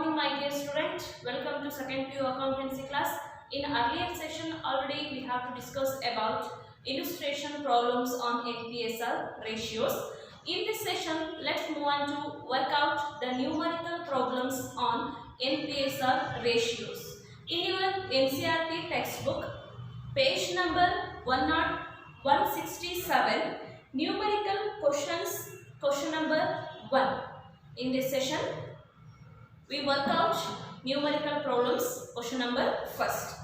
morning, my dear student. Welcome to second PU accountancy class. In earlier session, already we have to discuss about illustration problems on NPSR ratios. In this session, let's move on to work out the numerical problems on NPSR ratios. In your NCERT textbook, page number 167, numerical questions, question number 1. In this session, we work out numerical problems, question number first.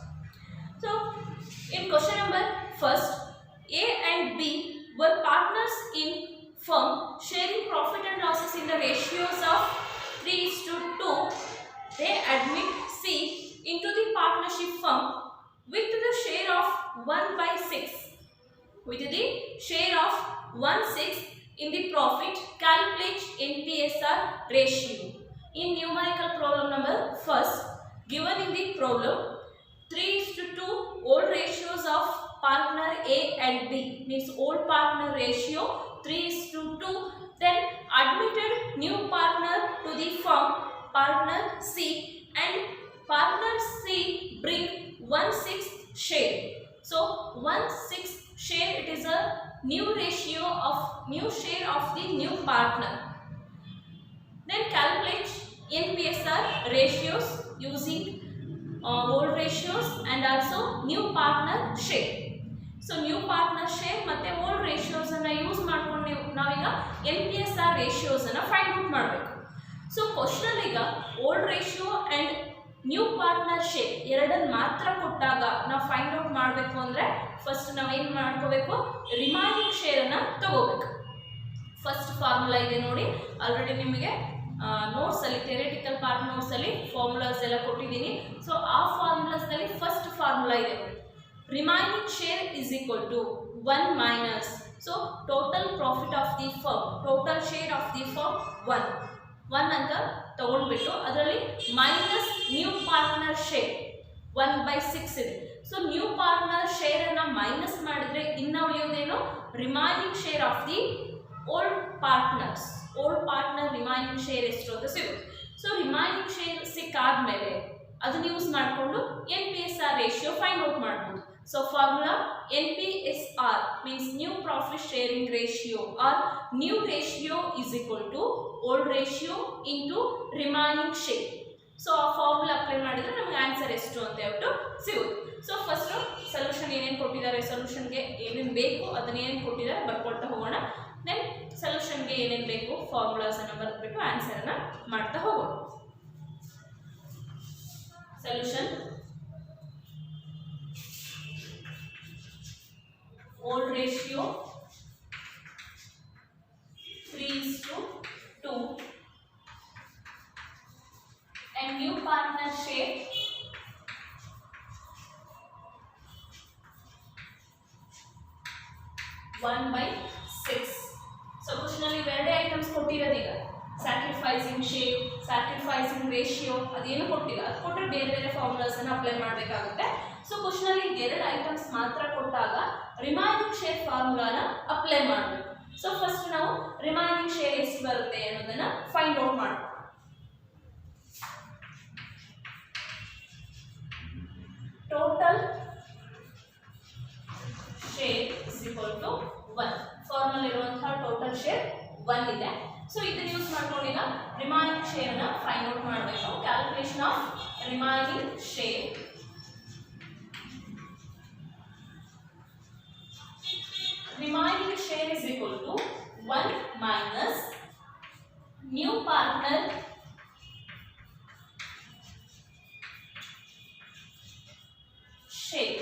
So, in question number first, A and B were partners in firm sharing profit and losses in the ratios of 3:2. They admit C into the partnership firm with the share of 1/6. With the share of 1/6 in the profit, calculate NPSR ratio. In numerical problem number first, given in the problem 3:2 old ratios of partner A and B, means old partner ratio 3:2, then admitted new partner to the firm, partner C, and partner C bring 1/6 share. So 1/6 share, it is a new ratio of new share of the new partner. Then calculate NPSR ratios using old ratios and also new partner share. So new partner share ಮತ್ತೆ old ratios ಅನ್ನು use ಮಾಡ್ಕೊಂಡು ನಾವೀಗ NPSR ratios ಅನ್ನು find out ಮಾಡಬೇಕು. So question ಅಲ್ಲಿ ಈಗ old ratio and new partner share ಎರಡನ್ನು ಮಾತ್ರ ಕೊಟ್ಟಾಗ ನಾವು ಫೈಂಡ್ ಔಟ್ ಮಾಡಬೇಕು ಅಂದರೆ ಫಸ್ಟ್ ನಾವೇನು ಮಾಡ್ಕೋಬೇಕು, ರಿಮೈನಿಂಗ್ ಶೇರನ್ನು ತಗೋಬೇಕು. ಫಸ್ಟ್ ಫಾರ್ಮುಲಾ ಇದೆ ನೋಡಿ, ಆಲ್ರೆಡಿ ನಿಮಗೆ ನೋಟ್ಸಲ್ಲಿ ಥಿಯರಿಟಿಕಲ್ ಪಾರ್ಟ್ ನೋಟ್ಸಲ್ಲಿ ಫಾರ್ಮುಲಾಸ್ ಎಲ್ಲ ಕೊಟ್ಟಿದ್ದೀನಿ. ಸೊ ಆ ಫಾರ್ಮುಲಾಸ್ನಲ್ಲಿ ಫಸ್ಟ್ ಫಾರ್ಮುಲಾ ಇದೆ ನೋಡಿ, remaining share is equal to 1 minus, so total profit of the firm, total share of the firm 1 ಅಂತ ತಗೊಂಡ್ಬಿಟ್ಟು ಅದರಲ್ಲಿ ಮೈನಸ್ ನ್ಯೂ ಪಾರ್ಟ್ನರ್ ಶೇರ್ 1/6 ಇದೆ. ಸೊ ನ್ಯೂ ಪಾರ್ಟ್ನರ್ ಶೇರ್ ಅನ್ನ ಮೈನಸ್ ಮಾಡಿದ್ರೆ ಇನ್ನು ಉಳಿಯೋದೇನು, remaining share of the old partners. Old partner remaining share ಎಷ್ಟು ಅಂತ ಸಿಗುತ್ತೆ. ಸೊ ರಿಮೈನಿಂಗ್ ಶೇರ್ ಸಿಕ್ಕಾದ್ಮೇಲೆ ಅದನ್ನ ಯೂಸ್ ಮಾಡಿಕೊಂಡು NPSR ರೇಷಿಯೋ ಫೈಂಡ್ ಔಟ್ ಮಾಡ್ಬೋದು. So formula NPSR means new profit sharing ratio or new ratio is equal to old ratio into remaining share. So ಆ formula apply ಮಾಡಿದ್ರೆ ನಮಗೆ answer ಎಷ್ಟು ಅಂತ ಹೇಳ್ಬಿಟ್ಟು ಸಿಗುತ್ತೆ. ಸೊ ಫಸ್ಟ್ ಸೊಲ್ಯೂಷನ್ ಏನೇನು ಕೊಟ್ಟಿದ್ದಾರೆ, ಸೊಲ್ಯೂಷನ್ಗೆ ಏನೇನು ಬೇಕು ಅದನ್ನೇನು ಕೊಟ್ಟಿದ್ದಾರೆ ಬರ್ಕೊಳ್ತಾ ಹೋಗೋಣ. ದೆನ್ ಸೊಲ್ಯೂಷನ್ಗೆ ಏನೇನು ಬೇಕು ಫಾರ್ಮುಲಾಸ್ ಅನ್ನು ಬರೆದ್ಬಿಟ್ಟು ಆನ್ಸರ್ ಅನ್ನ ಮಾಡ್ತಾ ಹೋಗೋಣ. Solution old ratio 3:2 and new partner share 1/6. So question ಅಲ್ಲಿ ಎರಡೇ ಐಟಮ್ಸ್ ಕೊಟ್ಟಿರೋದು, ಈಗ ಸ್ಯಾಕ್ರಿಫೈಸಿಂಗ್ ಶೇರ್, ಸ್ಯಾಕ್ರಿಫೈಸಿಂಗ್ ರೇಷಿಯೋ ಅದೇನು ಕೊಟ್ಟಿಲ್ಲ, ಅದು ಕೊಟ್ಟರೆ ಬೇರೆ ಬೇರೆ ಫಾರ್ಮುಲಾಸ್ ಅನ್ನು ಅಪ್ಲೈ ಮಾಡಬೇಕಾಗುತ್ತೆ. ಸೊ ಕ್ವಶನ್ ಅಲ್ಲಿ ಎರಡು ಐಟಮ್ಸ್ ಮಾತ್ರ ಕೊಟ್ಟಾಗ ರಿಮೈನಿಂಗ್ ಶೇರ್ ಫಾರ್ಮುಲಾನ ಅಪ್ಲೈ ಮಾಡಬೇಕು. ಸೊ ಫಸ್ಟ್ ನಾವು ರಿಮೈನಿಂಗ್ ಶೇರ್ ಎಷ್ಟು ಬರುತ್ತೆ ಅನ್ನೋದನ್ನ ಫೈಂಡ್ ಔಟ್ ಮಾಡೋಣ. Total share is equal to 1. Formula ಇರುವಂತಹ ಟೋಟಲ್ ಶೇರ್ 1 ಇದೆ. ಸೊ ಇದನ್ನ ಯೂಸ್ ಮಾಡ್ಕೊಂಡಿಲ್ಲ ರಿಮೈನಿಂಗ್ ಶೇರ್ ಅನ್ನ ಫೈಂಡ್ ಔಟ್ ಮಾಡಬೇಕು. Calculation of remaining share, remaining share is equal to 1 minus new partner share.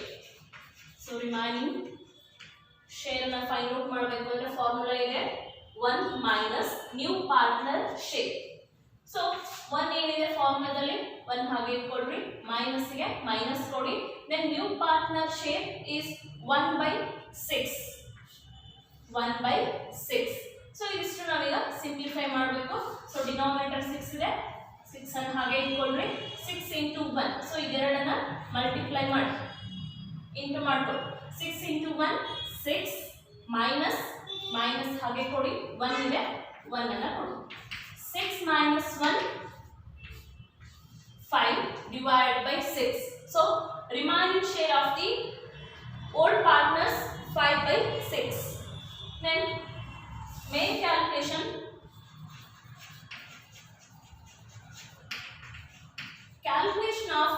So remaining share na find out ಮಾಡಬೇಕು ಅಂದ್ರೆ formula ಇದೆ 1 minus new partner share. So 1 ಏನಿದೆ ಫಾರ್ಮುಲಾದಲ್ಲಿ 1 ಹಾಗೆ ಇಟ್ಕೊಳ್ಳಿ, ಮೈನಸ್ ಗೆ ಮೈನಸ್ ಕೊಡಿ. then new partner share is 1/6. 1/6. So ಇದಿಷ್ಟು ನಾವೀಗ ಸಿಂಪ್ಲಿಫೈ ಮಾಡಬೇಕು. ಸೊ ಡಿನಾಮಿನೇಟರ್ 6 ಇದೆ, 6 ಅನ್ನು ಹಾಗೆ ಇಟ್ಕೊಳ್ಳಿ, 6 into 1. ಸೊ ಇದೆರಡನ್ನ ಮಲ್ಟಿಪ್ಲೈ ಮಾಡಿ ಇಂಟು ಮಾಡ್ಕೊಳ್ಳಿ. 6 into 1 6 ಮೈನಸ್ ಮೈನಸ್ ಹಾಗೆ ಕೊಡಿ, 1 ಇದೆ 1 ಅನ್ನ ಕೊಡಿ. 6 minus 1 5 divided by 6. So remaining share of the old partners 5 by 6. Then make calculation. Calculation of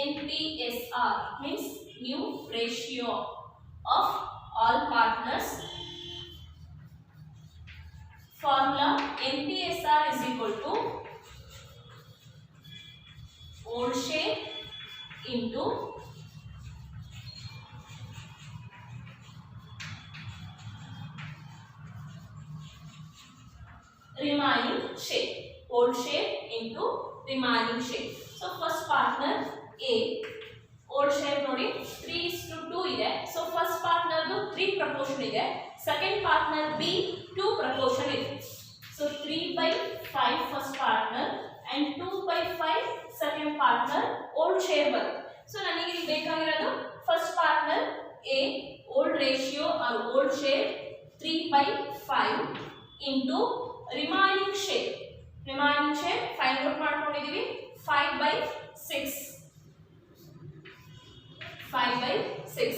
NPSR means new ratio of all partners. Formula NPSR is equal to old share into remaining share. Old share into remaining share. So first partner A old share ನೋಡಿ 3:2 ಇದೆ. So first partner 3 proportion ಇದೆ. Second partner B 2 proportion ಇದೆ. So 3/5 first partner and 2/5 second partner old share ಬರುತ್ತೆ. So ನನಗೆ ಇಲ್ಲಿ ಬೇಕಾಗಿರೋದು first partner A old ratio or old share 3/5 into remaining share. Remaining share find out ಮಾಡ್ಕೊಂಡಿದೀವಿ 5/6. 5/6.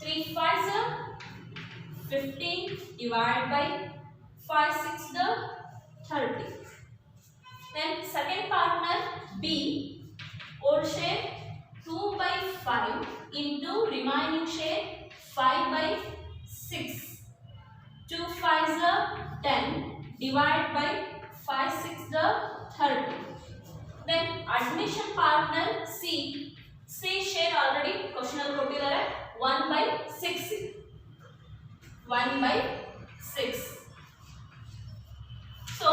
3 5s are 15 divided by 5 6 the 30. Then second partner B old share 2/5 into remaining share 5/6. 2 5s are 10 divided by 5 6 the 30. Then admission partner C share already question ಅಲ್ಲಿ ಕೊಟ್ಟಿದ್ದಾರೆ 1/6 1/6. So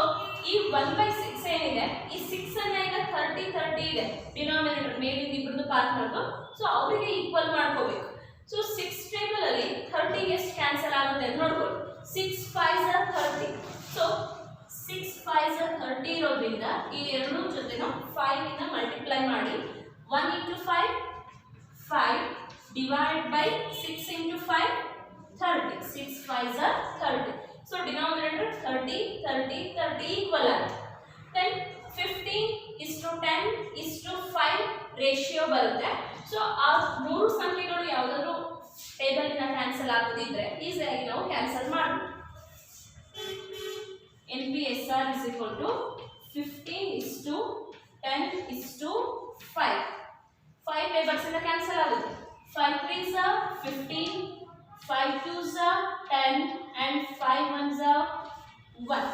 ಈ 1/6 ಏನಿದೆ ಈ 6 ಅನ್ನ ಈಗ 30 ಇದೆ denominator ಮೇಲಿಂದ ಇಬ್ಬರದು ಪಾರ್ಟ್ನರ್ದು. ಸೊ ಅವರಿಗೆ ಈಕ್ವಲ್ ಮಾಡ್ಕೋಬೇಕು. ಸೊ 6 ಟೇಬಲ್ ಅಲ್ಲಿ 30 ಎಷ್ಟು ಕ್ಯಾನ್ಸಲ್ ಆಗುತ್ತೆ ಅಂತ ನೋಡ್ಕೊಳ್ಳಿ. 6 5s are 30. So 6 5s are 30 ಇರೋದ್ರಿಂದ ಈ ಎರಡೂ ಜೊತೆನೂ 5 ಇಂದ ಮಲ್ಟಿಪ್ಲೈ ಮಾಡಿ 1 into 5 5 divided by 6 into 5 30. 6 5s are 30. So denominator 30 30 30 equal. Then 15:10:5 ratio ಬರುತ್ತೆ. ಸೊ ಆ ಮೂರು ಸಂಖ್ಯೆಗಳು ಯಾವುದಾದ್ರೂ ಟೇಬಲ್ ಇಂದ ಕ್ಯಾನ್ಸಲ್ ಆಗೋದಿದ್ರೆ ಈಸಿಯಾಗಿ ನಾವು ಕ್ಯಾನ್ಸಲ್ ಮಾಡಬಹುದು. NPSR is equal to 15:10:5. 5 tables in the cancel ಆಗುತ್ತೆ. 5 3s are 15, 5 2s are 10 and 5 1s are 1.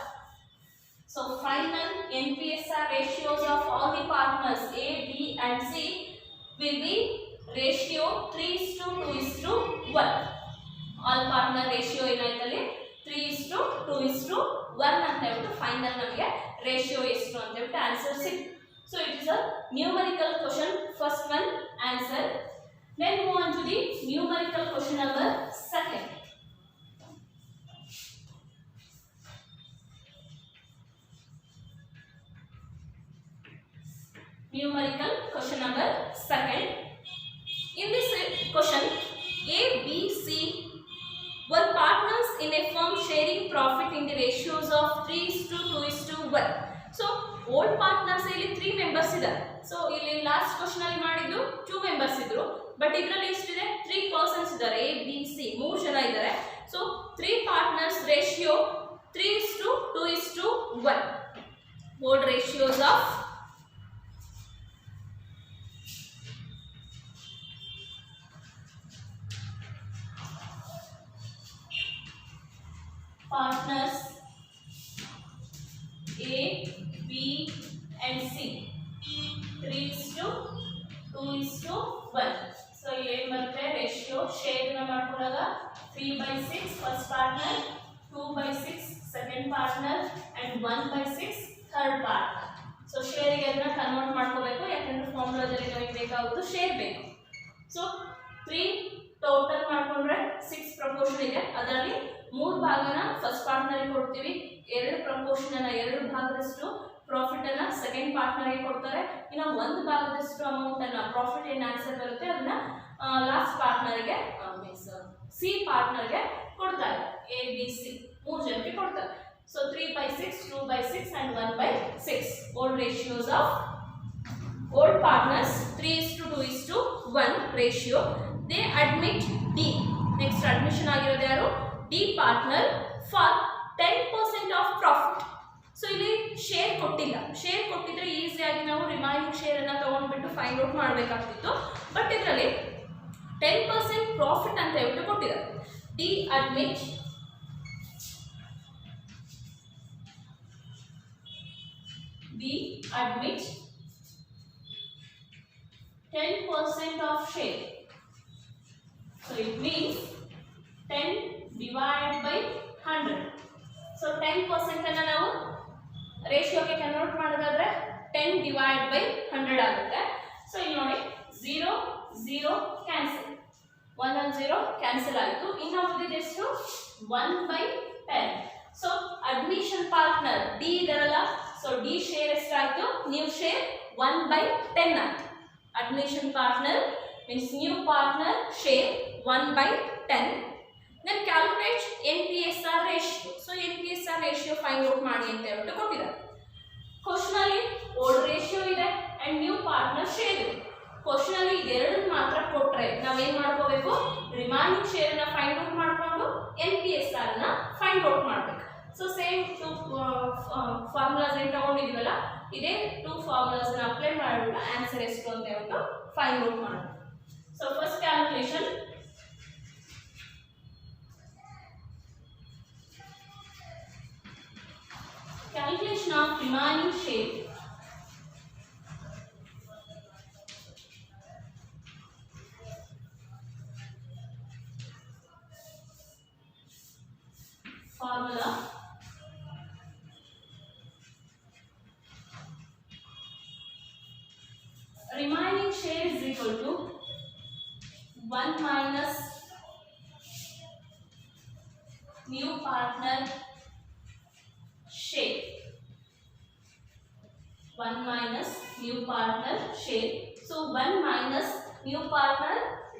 So final NPSR ratios of all the partners A, B and C will be ratio 3:2:1. All partner ratio ಏನಾಯ್ತಲ್ಲಿ 3:2:1 ಅಂತ ಹೇಳ್ಬಿಟ್ಟು final ನಮಗೆ ratio ಎಷ್ಟು ಅಂತ ಹೇಳ್ಬಿಟ್ಟು answer ಸಿಕ್ತು. So it is a numerical question, first one answer. Then move on to the numerical question number 2. Numerical question number 2. In this question, A, B, C were partners in a firm sharing profit in the ratios of 3:2:1. So old partners ಇಲ್ಲಿ 3 members ಇದ್ದಾರೆ. So ಇಲ್ಲಿ last question ಅಲ್ಲಿ ಮಾಡಿದ್ದು 2 members ಇದ್ರು. But ಇದರಲ್ಲಿ ಎಷ್ಟಿದೆ 3 persons ಇದ್ದಾರೆ. A, B, C 3 ಜನ ಇದ್ದಾರೆ. So 3 partners ratio 3:2:1. old ratios of partners A, B and C 3:2:1. So ये मतलब ratio share ना ಮಾಡ್ಕೊಂಡಾಗ 3/6 first partner, 2/6 second partner and 1/6 third partner. So share ಗೆ ಅದನ್ನ ಕನ್ವರ್ಟ್ ಮಾಡ್ಕೋಬೇಕು ಯಾಕಂದ್ರೆ ಫಾರ್ಮುಲಾದಲ್ಲಿ ನಮಗೆ ಬೇಕಾಗುವುದು ಶೇರ್ ಬೇಕು. So 3 ಟೋಟಲ್ ಮಾಡ್ಕೊಂಡ್ರೆ 6 ಪ್ರಪೋರ್ಷನ್ ಇದೆ. ಅದರಲ್ಲಿ 3 ಭಾಗನ ಫಸ್ಟ್ ಪಾರ್ಟ್ನರ್ ಗೆ ಕೊಡ್ತೀವಿ, 2 ಪ್ರಪೋರ್ಷನ್ ಅನ್ನ 2 ಭಾಗದಷ್ಟು ಪ್ರಾಫಿಟ್ ಅನ್ನ ಸೆಕೆಂಡ್ ಪಾರ್ಟ್ನರ್ ಗೆ ಕೊಡ್ತಾರೆ. ಇನ್ನು 1 ಭಾಗದಷ್ಟು ಅಮೌಂಟ್ ಅನ್ನ ಪ್ರಾಫಿಟ್ ಏನ್ ಆನ್ಸರ್ ಬರುತ್ತೆ ಅದನ್ನ ಲಾಸ್ಟ್ ಪಾರ್ಟ್ನರ್ ಗೆ ಮೀನ್ಸ್ ಸಿ ಪಾರ್ಟ್ನರ್ ಗೆ ಕೊಡ್ತಾರೆ. A B C 3 ಜನಕ್ಕೆ ಕೊಡ್ತಾರೆ. So 3/6, 2/6 and 1/6 old ratios of old partners 3:2:1 ratio. They admit D. Next admission ಆಗಿರೋದು ಯಾರು? D partner for 10% of profit. So ಇಲ್ಲಿ ಶೇರ್ ಕೊಟ್ಟಿಲ್ಲ. ಶೇರ್ ಕೊಟ್ಟಿದ್ರೆ ಈಸಿಯಾಗಿ ನಾವು ರಿಮೈನಿಂಗ್ ಶೇರ್ ಅನ್ನ ತಗೊಂಡ್ಬಿಟ್ಟು ಫೈಂಡ್ ಔಟ್ ಮಾಡಬೇಕಾಗ್ತಿತ್ತು. ಬಟ್ ಇದರಲ್ಲಿ 10% ಪ್ರಾಫಿಟ್ ಅಂತ ಹೇಳ್ಬಿಟ್ಟು ಕೊಟ್ಟಿದ್ದಾರೆ. D admit admit 10% of share. So it means 10 divided by 100. So 10% ಅನ್ನು ನಾವು ರೇಷಿಯೋಗೆ ಕನ್ವರ್ಟ್ ಮಾಡೋದಾದ್ರೆ 10 divided by 100 ಆಗುತ್ತೆ. ಸೊ ಇಲ್ಲಿ ನೋಡಿ 0 0 ಕ್ಯಾನ್ಸಲ್, 1 and 0 ಕ್ಯಾನ್ಸಲ್ ಆಯಿತು. ಇನ್ನು ಉಳಿದಿದ್ದು ಎಷ್ಟು? 1/10. ಸೊ ಅಡ್ಮಿಷನ್ ಪಾರ್ಟ್ನರ್ ಡಿ ಇದರಲ್ಲ, ಸೊ ಡಿ ಶೇರ್ ಎಷ್ಟಾಯಿತು? ನ್ಯೂ ಶೇರ್ 1/10 ಆಯಿತು. Admission partner means new partner share 1/10. Then calculate NPSR ratio. So NPSR ratio find out ಮಾಡಿ ಅಂತ ಹೇಳ್ಬಿಟ್ಟು ಕೊಟ್ಟಿದ್ದಾರೆ. ಕ್ವಶನ್ ಅಲ್ಲಿ ಓಲ್ಡ್ ರೇಷಿಯೋ ಇದೆ ಅಂಡ್ ನ್ಯೂ ಪಾರ್ಟ್ನರ್ ಶೇರ್ ಇದೆ. ಕ್ವಶನ್ ಅಲ್ಲಿ ಇದೆರಡನ್ನ ಮಾತ್ರ ಕೊಟ್ರೆ ನಾವೇನ್ ಮಾಡ್ಕೋಬೇಕು? ರಿಮೈನಿಂಗ್ ಶೇರ್ ಅನ್ನ ಫೈಂಡ್ ಔಟ್ ಮಾಡ್ಕೊಂಡು NPSR ನ ಫೈಂಡ್ ಔಟ್ ಮಾಡಬೇಕು. ಸೊ ಸೇಮ್ ಟು ಫಾರ್ಮುಲಾಸ್ ಏನು ತಗೊಂಡಿದೀವಲ್ಲ, ಇದೇ 2 ಫಾರ್ಮುಲಾಸ್ ನ ಅಪ್ಲೈ ಮಾಡಿಬಿಟ್ಟು ಆನ್ಸರ್ ಎಷ್ಟು ಅಂತ ಹೇಳ್ಬಿಟ್ಟು ಫೈಂಡ್ ಔಟ್ ಮಾಡೋಣ. So first calculation, calculation of remaining share. Formula remaining share is equal to 1 minus new partner share. 1 minus new partner share. So 1 minus new partner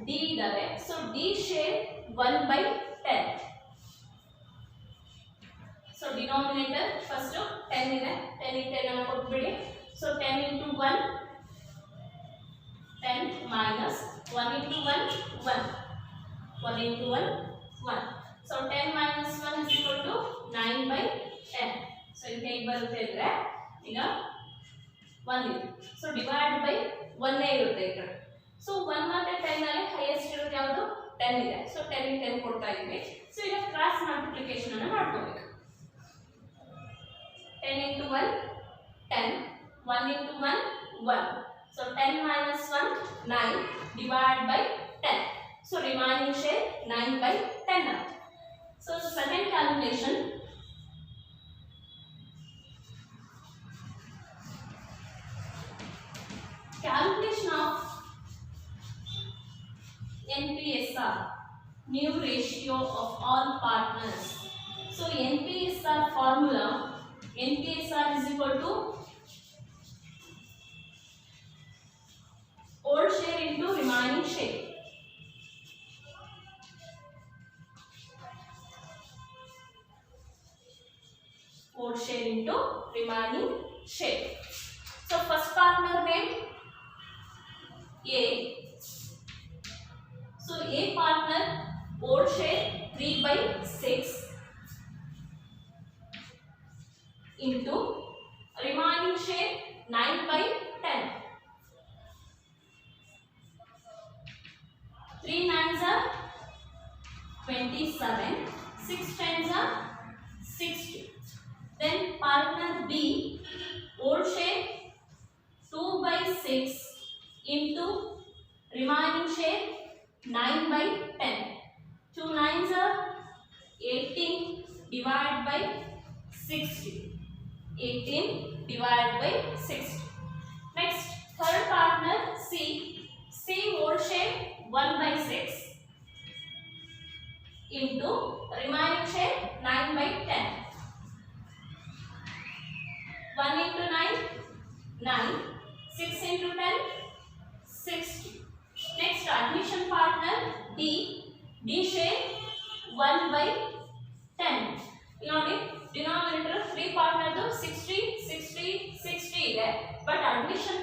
D ಇದಾವೆ. So D share 1/10. So denominator first 10 ಇದೆ. 10 ಗೆ 10 ಅನ್ನು ಕೊಟ್ಬಿಡಿ. So 10 into 1 10 minus 1 into 1 1 1 into 1 1. So 10 minus 1 is equal to 9/10. So ಇದು ಹೇಗೆ ಬರುತ್ತೆ ಅಂದ್ರೆ ಈಗ 1 ಇದೆ. ಸೊ ಡಿವೈಡ್ ಬೈ 1 ಇರುತ್ತೆ ಈ ಕಡೆ. ಸೊ 1 ಮತ್ತೆ 10 ನಲ್ಲಿ ಹೈಯೆಸ್ಟ್ ಇರೋದು ಯಾವುದು? 10 ಇದೆ. ಸೊ 10 ಗೆ 10 ಕೊಡ್ತಾ ಇದ್ದೀವಿ. ಸೊ ಈಗ ಕ್ರಾಸ್ ಮಲ್ಟಿಪ್ಲಿಕೇಶನ್ ಅನ್ನು ಮಾಡ್ಕೋಬೇಕು. 10 into 1 10, 1 into 1 1. So 10 minus 1 9 divided by 10. So remaining share 9/10. So second calculation, calculation of NPSR, new ratio of all partners. So NPSR formula, NPSR is equal to old share into remaining share. Old share into remaining share. So first partner name A. So A partner old share 3/6 into remaining share 9/10. 3 9s are 27, 6 10s are 60. Then partner B old share 2/6 into remaining share 9/10. 2 9s are 18 divided by 60. 18 divided by 60. Next third partner C, same old share 1/6 into remaining share 9/10. 1 into 9 9, 6 into 10 60. Next admission partner D, D share 1/10. ನೋಡಿ denominator 3 ಪಾರ್ಟ್ನರ್ದು 60 60 60 ಇದೆ. ಇದೆ, but admission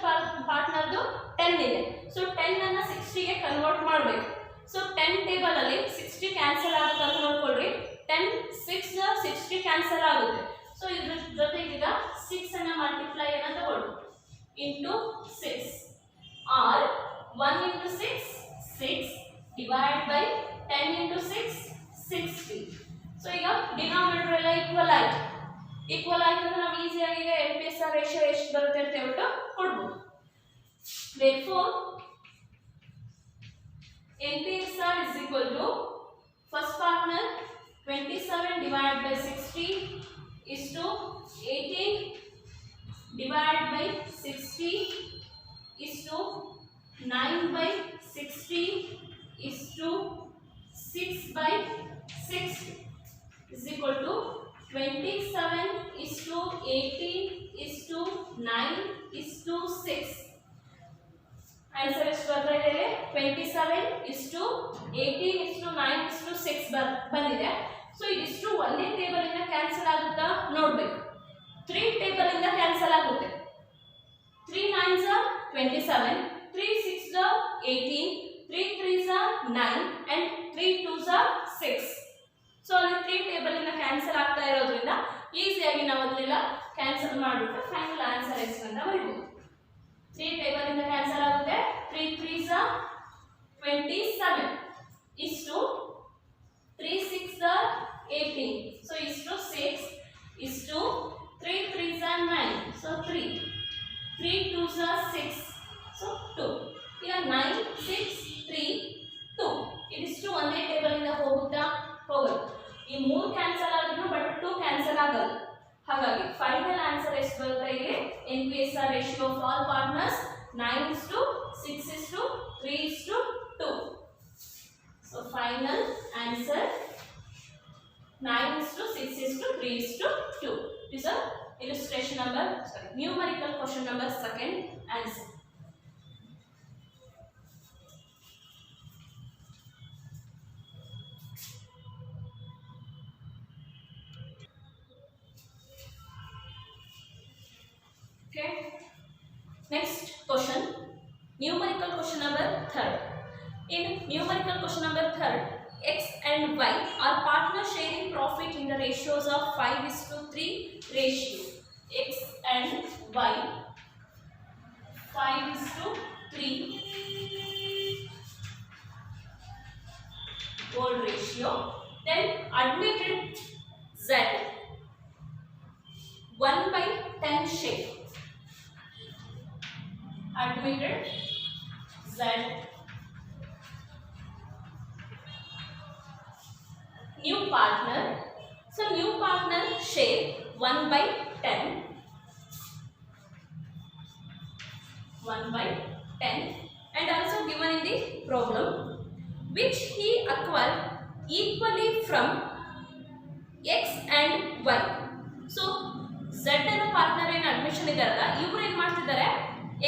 ಪಾರ್ಟ್ನರ್ದು 10 ಇದೆ. So 10 ಅನ್ನ 60 ಗೆ convert ಮಾಡಬೇಕು. So 10 table ಅಲ್ಲಿ 60 cancel ಆಗುತ್ತೆ ಅಂತ ನೋಡ್ಕೊಳ್ಳಿ. 10 6 60 ಕ್ಯಾನ್ಸಲ್ ಆಗುತ್ತೆ. ಸೊ ಇದ್ರ ಜೊತೆಗೆ ಈಗ 6 ಅನ್ನ ಮಲ್ಟಿಪ್ಲೈ ಅನ್ನ ತಗೊಳ್ಳಿ into 6 or 1 into 6 6 divide by 10 into 6 60. So ಈಗ ಡಿನಾಮಿನೇಟರ್ ಎಲ್ಲ ಈಕ್ವಲ್ ಆಯ್ತು. ಈಕ್ವಲ್ ಆಯ್ತು ಅಂದ್ರೆ ನಾವು ಈಸಿಯಾಗಿ ಈಗ NPSR ರೇಷಿಯೋ ಎಷ್ಟು ಬರುತ್ತೆ ಅಂತ ಹೇಳ್ಬಿಟ್ಟು ಕೊಡ್ಬೋದು. therefore NPSR is equal to first partner 27 divided by 60 is to 18 divided by 60 is to 9 by 60 is to 6 by 60 is equal to 27 is to 18 is to 9 is to 6. Answer ಎಷ್ಟು ಬರ್ತಾ ಇದೆ? 27 is to 18 is to 9 is to 6 ಬಂದಿದೆ. So ಇದಿಷ್ಟು ಒಂದೇ table ಇಂದ cancel ಆಗುತ್ತಾ ನೋಡ್ಬೇಕು. 3 table ಇಂದ ಕ್ಯಾನ್ಸಲ್ ಆಗುತ್ತೆ. 3 9s are 27, 3 6s are 18, 3 3s are 9 and 3 2s are 6. So ಅಲ್ಲಿ 3 ಟೇಬಲ್ ಇಂದ ಕ್ಯಾನ್ಸಲ್ ಆಗ್ತಾ ಇರೋದ್ರಿಂದ ಈಸಿಯಾಗಿ ನಾವು ಅದನ್ನೆಲ್ಲ ಕ್ಯಾನ್ಸಲ್ ಮಾಡಿಬಿಟ್ಟು ಫೈನಲ್ ಆನ್ಸರ್ ಎಷ್ಟು ಅಂತ ಬರೀಬಹುದು. 3 ಟೇಬಲ್ ಇಂದ ಕ್ಯಾನ್ಸಲ್ ಆಗುತ್ತೆ. 3 3s are 27 is to 3 6s are 18. So is to 6 is to 3 3s are 9. So 3 3 2s are 6. So 2. Here 9 6 3 2. ಇದಿಷ್ಟು ಒಂದೇ ಟೇಬಲ್ ಇಂದ ಹೋಗುತ್ತಾ? ಹೋಗುತ್ತೆ. ಈ 3 ಕ್ಯಾನ್ಸಲ್ ಆದ್ರೂ ಬಟ್ 2 ಕ್ಯಾನ್ಸಲ್ ಆಗಲ್ಲ. ಹಾಗಾಗಿ ಫೈನಲ್ ಆನ್ಸರ್ ಎಷ್ಟು ಬರುತ್ತೆ ಇಲ್ಲಿ? NPSR ratio of all partners 9:6:3:2. So final answer 9:6:3:2. This is a illustration number, numerical question number second answer. Okay. Next question, numerical question number third. In numerical question number third, X and Y are partners sharing profit in the ratios of 5:3 ratio. X and Y 5:3 whole ratio. Then admitted Z 1/10 share. Admitted Z new partner. So new partner share 1/10 and also given in the problem, which he acquired equally from X and Y. So Z ಅನ್ನೋ partner ಏನು admission ಇದಾರಲ್ಲ, ಇವರು ಏನು ಮಾಡ್ತಿದ್ದಾರೆ,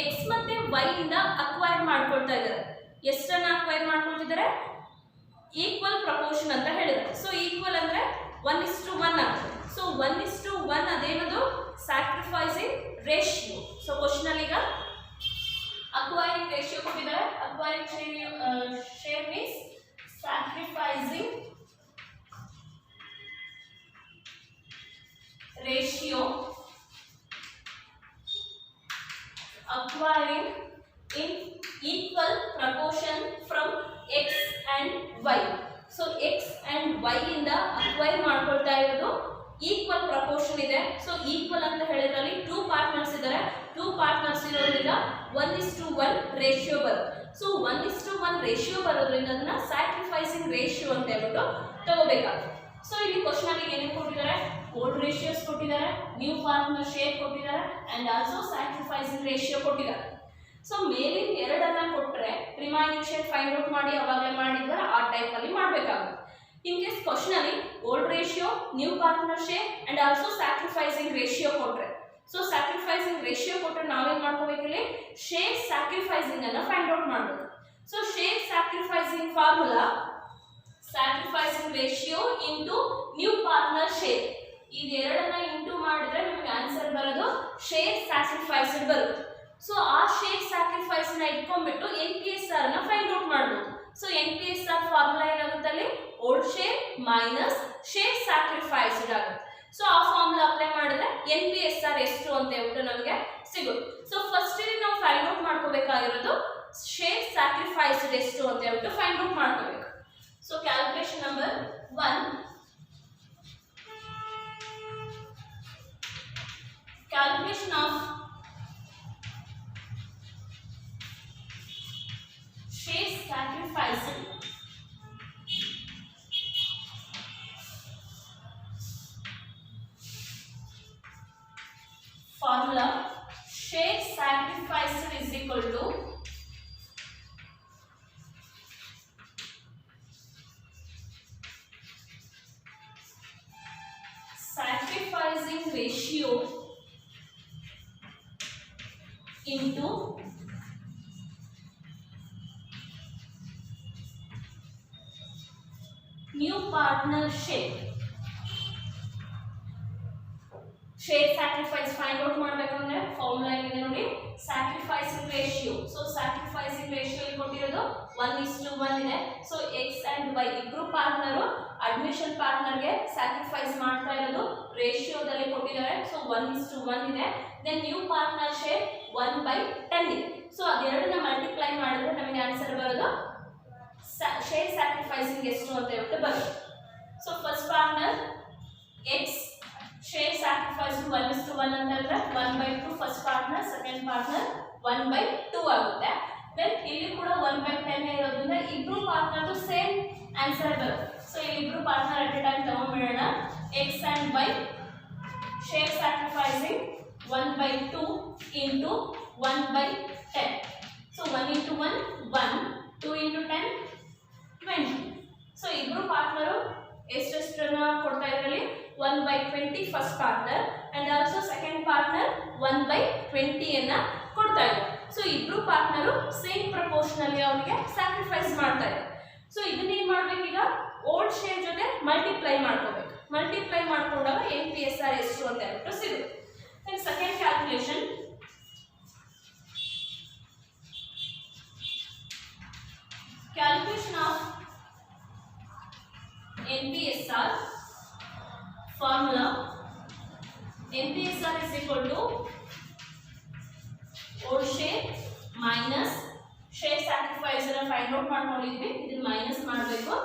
X ಮತ್ತೆ Y ಇಂದ acquire ಮಾಡ್ಕೊಳ್ತಾ ಇದ್ದಾರೆ. ಎಷ್ಟನ್ನ ಅಕ್ವೈರ್ ಮಾಡ್ಕೊಳ್ತಿದ್ದಾರೆ? ಈಕ್ವಲ್ ಪ್ರಪೋರ್ಷನ್ ಅಂತ ಹೇಳಿದ್ದಾರೆ. ಸೊ ಈಕ್ವಲ್ ಅಂದ್ರೆ 1:1 ಆಗ್ತದೆ. ಸೊ 1:1 ಅದೇನದು? Sacrificing ratio. ಸೊ ಕ್ವಶನ್ ಅಲ್ಲಿ ಈಗ ಅಕ್ವೈರಿಂಗ್ ರೇಷಿಯೋ ಕೊಟ್ಟಿದ್ದಾರೆ. Acquiring share means sacrificing ratio, acquiring in equal proportion from X and Y. So X and Y ಇಂದ acquire ಮಾಡ್ಕೊಳ್ತಾ ಇರೋದು ಈಕ್ವಲ್ ಪ್ರಪೋರ್ಷನ್ ಇದೆ. ಸೊ ಈಕ್ವಲ್ ಅಂತ ಹೇಳಿದ್ರಲ್ಲಿ 2 ಪಾರ್ಟ್ನರ್ಸ್ ಇದ್ದಾರೆ. 2 ಪಾರ್ಟ್ನರ್ಸ್ ಇರೋದ್ರಿಂದ 1:1 ರೇಷಿಯೋ ಬರುತ್ತೆ. ಸೊ 1:1 ರೇಷಿಯೋ ಬರೋದ್ರಿಂದ ಅದನ್ನ ಸ್ಯಾಕ್ರಿಫೈಸಿಂಗ್ ರೇಷಿಯೋ ಅಂತ ಹೇಳ್ಬಿಟ್ಟು ತಗೋಬೇಕಾಗುತ್ತೆ. ಸೊ ಇಲ್ಲಿ ಕ್ವಶನ್ ಅಲ್ಲಿ ಏನೇನು ಕೊಟ್ಟಿದ್ದಾರೆ? ಓಲ್ಡ್ ರೇಷಿಯೋಸ್ ಕೊಟ್ಟಿದ್ದಾರೆ, ನ್ಯೂ ಪಾರ್ಟ್ನರ್ ಶೇರ್ ಕೊಟ್ಟಿದ್ದಾರೆ ಅಂಡ್ ಆಲ್ಸೋ ಸ್ಯಾಕ್ರಿಫೈಸಿಂಗ್ ರೇಷಿಯೋ ಕೊಟ್ಟಿದ್ದಾರೆ. ಸೊ ಮೇಲಿನ ಎರಡನ್ನ ಕೊಟ್ಟರೆ ರಿಮೈನಿಂಗ್ ಶೇರ್ ಫೈಂಡ್ ಔಟ್ ಮಾಡಿ ಅವಾಗಲೇ ಮಾಡಿದ್ರೆ ಆ ಟೈಪ್ ಅಲ್ಲಿ ಮಾಡಬೇಕಾಗುತ್ತೆ. ಇನ್ ಕೇಸ್ ಕ್ವಶನ್ ಅಲ್ಲಿ old ratio, new partner share and also sacrificing ratio ಕೊಟ್ರೆ, ಸೊ ಸ್ಯಾಕ್ರಿಫೈಸಿಂಗ್ ರೇಷಿಯೋ ಕೊಟ್ಟರೆ ನಾವೇನ್ ಮಾಡ್ಕೋಬೇಕಿಲ್ಲಿ? ಶೇರ್ ಸ್ಯಾಕ್ರಿಫೈಸಿಂಗ್ ಅನ್ನ ಫೈಂಡ್ ಔಟ್ ಮಾಡಬೇಕು. So share sacrificing formula sacrificing ratio into new partner share. ಇದೆರಡನ್ನ ಇಂಟು ಮಾಡಿದ್ರೆ ನಮಗೆ ಆನ್ಸರ್ ಬರೋದು ಶೇರ್ ಸ್ಯಾಕ್ರಿಫೈಸ್ಡ್ ಬರುತ್ತೆ. ಸೊ ಆ ಶೇರ್ ಸ್ಯಾಕ್ರಿಫೈಸ್ ನ ಇಟ್ಕೊಂಡ್ಬಿಟ್ಟು NPSR ನ ಫೈಂಡ್ ಔಟ್ ಮಾಡಬಹುದು. ಸೊ NPSR ಫಾರ್ಮುಲಾ ಏನಾಗುತ್ತೆ ಅಲ್ಲಿ old share minus share sacrificed ಆಗುತ್ತೆ. ಸೊ ಆ ಫಾರ್ಮುಲಾ ಅಪ್ಲೈ ಮಾಡಿದ್ರೆ NPSR ಎಷ್ಟು ಅಂತ ಹೇಳ್ಬಿಟ್ಟು ನಮಗೆ ಸಿಗುತ್ತೆ. ಸೊ ಫಸ್ಟ್ ಇಲ್ಲಿ ನಾವು ಫೈಂಡ್ ಔಟ್ ಮಾಡ್ಕೋಬೇಕಾಗಿರೋದು ಶೇರ್ ಸ್ಯಾಕ್ರಿಫೈಸ್ಡ್ ಎಷ್ಟು ಅಂತ ಹೇಳ್ಬಿಟ್ಟು ಫೈಂಡ್ ಔಟ್ ಮಾಡ್ಕೋಬೇಕು. So calculation number 1, calculation of share sacrifice formula. Share sacrifice is equal to sacrificing ratio into new partner share. Share sacrifice find out ಮಾಡಬೇಕಂದ್ರೆ formula ಏನಿದೆ ನೋಡಿ sacrificing ratio. So sacrificing ratio ಇಲ್ಲಿ ಕೊಟ್ಟಿರೋದು 1:1 ಇದೆ. So x and y ಇಬ್ರು partner admission partner ಗೆ sacrifice ಮಾಡ್ತಾ ಇರೋದು ರೇಷಿಯೋದಲ್ಲಿ ಕೊಟ್ಟಿದ್ದಾರೆ. ಸೊ 1:1 ಇದೆ. ದೆನ್ ನ್ಯೂ ಪಾರ್ಟ್ನರ್ ಶೇರ್ 1/10 ಇದೆ. ಸೊ ಅದೆರಡನ್ನ ಮಲ್ಟಿಪ್ಲೈ ಮಾಡಿದ್ರೆ ನಮಗೆ ಆನ್ಸರ್ ಬರೋದು ಶೇರ್ ಸ್ಯಾಕ್ರಿಫೈಸಿಂಗ್ ಎಷ್ಟು ಅಂತ ಹೇಳ್ಬಿಟ್ಟು ಬರುತ್ತೆ. So first partner x share sacrifice 1:1 ಅಂತ ಹೇಳಿದ್ರೆ 1/2 ಫಸ್ಟ್ ಪಾರ್ಟ್ನರ್, ಸೆಕೆಂಡ್ ಪಾರ್ಟ್ನರ್ 1/2 ಆಗುತ್ತೆ. ದೆನ್ ಇಲ್ಲಿ ಕೂಡ 1/10 ಇರೋದ್ರಿಂದ ಇಬ್ರು ಪಾರ್ಟ್ನರ್ ಸೇಮ್ ಆನ್ಸರ್ ಬರುತ್ತೆ. ಸೊ ಇಲ್ಲಿ ಇಬ್ರು ಪಾರ್ಟ್ನರ್ ಅಟ್ ಎ ಟೈಮ್ ತಗೊಂಡ್ಬಿಡೋಣ. x and y share sacrificing 1/2 into 1/10. So 1 into 1 1, 2 into 10 20. So ಇಬ್ರು ಪಾರ್ಟ್ನರು ಎಷ್ಟೆಷ್ಟನ್ನ ಕೊಡ್ತಾ ಇದ್ರಲ್ಲಿ 1/20 first partner and also second partner 1/20 ಅನ್ನ ಕೊಡ್ತಾ ಇದ್ದಾರೆ. ಸೊ ಇಬ್ರು ಪಾರ್ಟ್ನರು ಸೇಮ್ ಪ್ರಪೋರ್ಷನಲ್ಲಿ ಅವರಿಗೆ ಸ್ಯಾಕ್ರಿಫೈಸ್ ಮಾಡ್ತಾ ಇದ್ದಾರೆ. ಸೊ ಇದನ್ನ ಏನ್ ಮಾಡ್ಬೇಕೀಗ ಓಲ್ಡ್ ಶೇರ್ ಜೊತೆ ಮಲ್ಟಿಪ್ಲೈ ಮಾಡ್ಕೋಬೇಕು. ಮಲ್ಟಿಪ್ಲೈ ಮಾಡ್ಕೊಂಡಾಗ NPSR ಎಷ್ಟು ಅಂತ ಹೇಳ್ಬಿಟ್ಟು ಸಿಗುತ್ತೆ. Then second calculation, calculation of NPSR formula. NPSR is equal to old share minus share sacrifice ಅನ್ನು ಫೈಂಡ್ ಔಟ್ ಮಾಡ್ಕೊಂಡಿದ್ವಿ. ಇದನ್ನ ಮೈನಸ್ ಮಾಡಬೇಕು.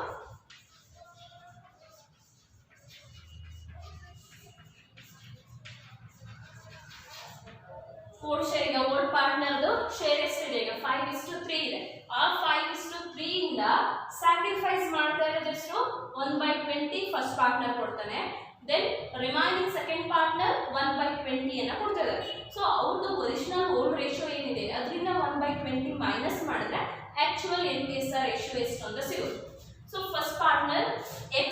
ಓಲ್ಡ್ ಶೇರ್ ಈಗ ಓಲ್ಡ್ ಪಾರ್ಟ್ನರ್ದು ಶೇರ್ ಎಷ್ಟಿದೆ ಈಗ 5:3 ಇದೆ. ಆ 5:3 ಇಂದ ಸ್ಯಾಕ್ರಿಫೈಸ್ ಮಾಡ್ತಾ ಇರೋದಷ್ಟು 1/20 ಫಸ್ಟ್ ಪಾರ್ಟ್ನರ್ ಕೊಡ್ತಾನೆ. ದೆನ್ ರಿಮೈನಿಂಗ್ ಸೆಕೆಂಡ್ ಪಾರ್ಟ್ನರ್ 1/20 ಅನ್ನ ಕೊಡ್ತಾರೆ. ಸೊ ಅವ್ರದ್ದು ಒರಿಜಿನಲ್ ಓಲ್ಡ್ ರೇಷಿಯೋ ಏನಿದೆ ಅದರಿಂದ 1/20 ಮೈನಸ್ ಮಾಡಿದ್ರೆ ಆಕ್ಚುಯಲ್ NPSR ರೇಷಿಯೋ ಎಷ್ಟು ಅಂತ ಸಿಗುತ್ತೆ. So first partner x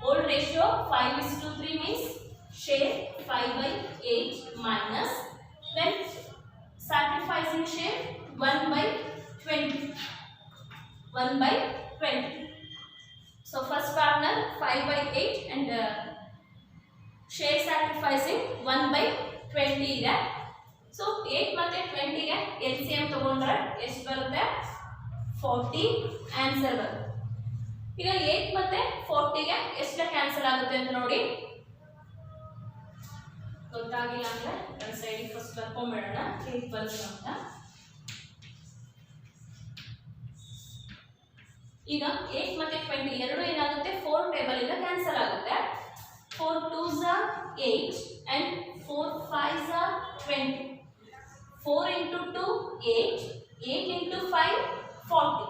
old ratio 5:3 means share 5/8 minus then sacrificing share 1/20. So first partner 5/8 and share sacrificing 1/20 ಇದೆ. ಸೊ 8 ಮತ್ತೆ 20 ಗೆ LCM ತಗೊಂಡ್ರೆ ಎಷ್ಟು ಬರುತ್ತೆ 40 ಆನ್ಸರ್ ಬರುತ್ತೆ. ಈಗ 8 ಮತ್ತೆ 40 ಗೆ ಎಷ್ಟು ಕ್ಯಾನ್ಸಲ್ ಆಗುತ್ತೆ ಅಂತ ನೋಡಿ. ಗೊತ್ತಾಗಿಲ್ಲ ಅಂದ್ರೆ ಒಂದು ಸೈಡ್ ಫಸ್ಟ್ ಬರ್ಕೊಂಡ್ಬಿಡೋಣ ಹೇಗೆ ಬಂತು ಅಂತ. ಈಗ 8 ಮತ್ತೆ 20 ಎರಡು ಏನಾಗುತ್ತೆ 4 ಟೇಬಲ್ ಇಂದ ಕ್ಯಾನ್ಸಲ್ ಆಗುತ್ತೆ. 4 2s are 8 and 4 5s are 20. 4 into 2 8, 8 into 5 40.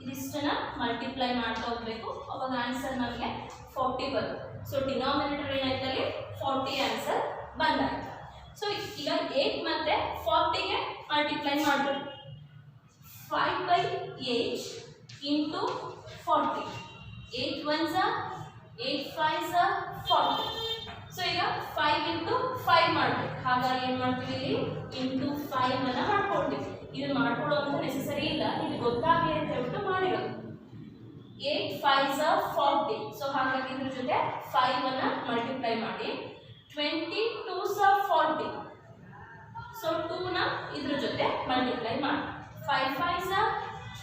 ಇದಿಷ್ಟನ್ನ ಮಲ್ಟಿಪ್ಲೈ ಮಾಡ್ತಾ ಹೋಗ್ಬೇಕು. ಅವಾಗ ಆನ್ಸರ್ ನಮಗೆ 40 ಬರುತ್ತೆ. ಸೊ ಡಿನಾಮಿನೇಟರ್ ಏನಾಯ್ತಲ್ಲಿ 40 ಆನ್ಸರ್ ಬಂದಾಯ್ತು. ಸೊ ಈಗ 8 ಮತ್ತೆ 40 ಗೆ ಮಲ್ಟಿಪ್ಲೈ ಮಾಡಬೇಕು. 5/8 into 40. 8 1s are 8 5s are 40. So ಈಗ 5 into 5 ಮಾಡಬೇಕು. ಹಾಗಾಗಿ ಏನು ಮಾಡ್ತೀವಿ ಇಲ್ಲಿ into 5 ಅನ್ನ ಮಾಡ್ಕೊಳ್ತೀವಿ. ಇದು ಮಾಡ್ಕೊಳ್ಳೋದು ನೆಸೆಸರಿ ಇಲ್ಲ, ಇದು ಗೊತ್ತಾಗಲಿ ಅಂತ ಹೇಳ್ಬಿಟ್ಟು ಮಾಡಿರೋದು. 8 5s are 40. ಸೊ ಹಾಗಾಗಿ ಇದರ ಜೊತೆ 5 ಅನ್ನು ಮಲ್ಟಿಪ್ಲೈ ಮಾಡಿ. 22s are 40. ಸೊ 2 ನ ಇದರ ಜೊತೆ ಮಲ್ಟಿಪ್ಲೈ ಮಾಡಿ. 5 5s are